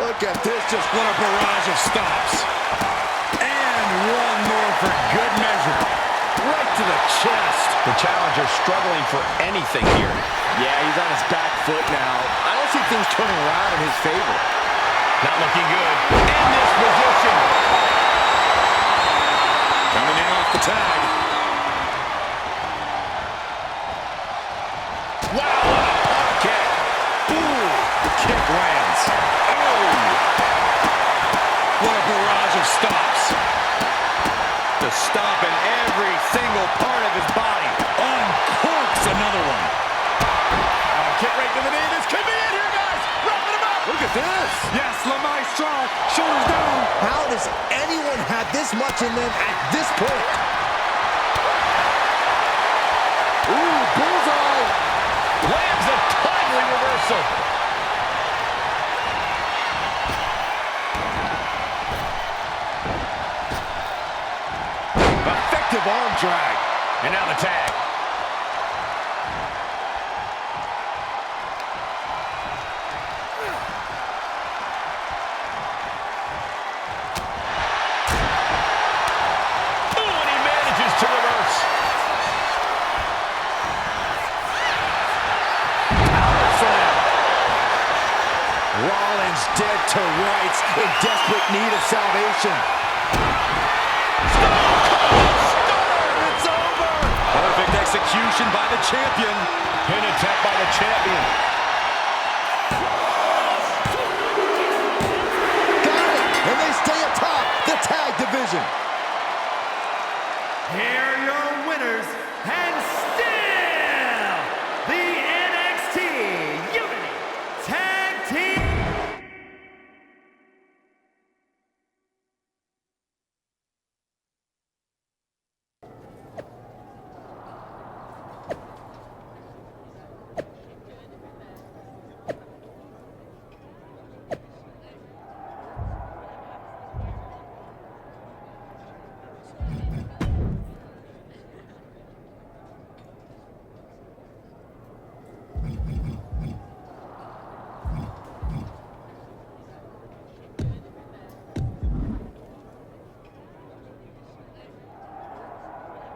Look at this, just what a barrage of stops. And one more for good measure. Right to the chest. The challenger struggling for anything here. Yeah, he's on his back foot now. I don't see things turning around in his favor. Not looking good. In this position. Coming in off the tag. Wow, what a pump kick. Ooh, the kick lands. Oh. What a barrage of stops. Just stopping every single part of his body. Uncorks another one. Kick right to the knee. This could be it here, guys. Wrapping him up. Look at this. Yes, La Maestra, shoulders down. How does anyone have this much in them at this point? Ooh, bullseye. Lands a timely reversal. Effective arm drag. And now the tag. Rollins dead to rights, in desperate need of salvation. It's over. Perfect execution by the champion. Pin attempt by the champion. Got it, and they stay atop the tag division. Here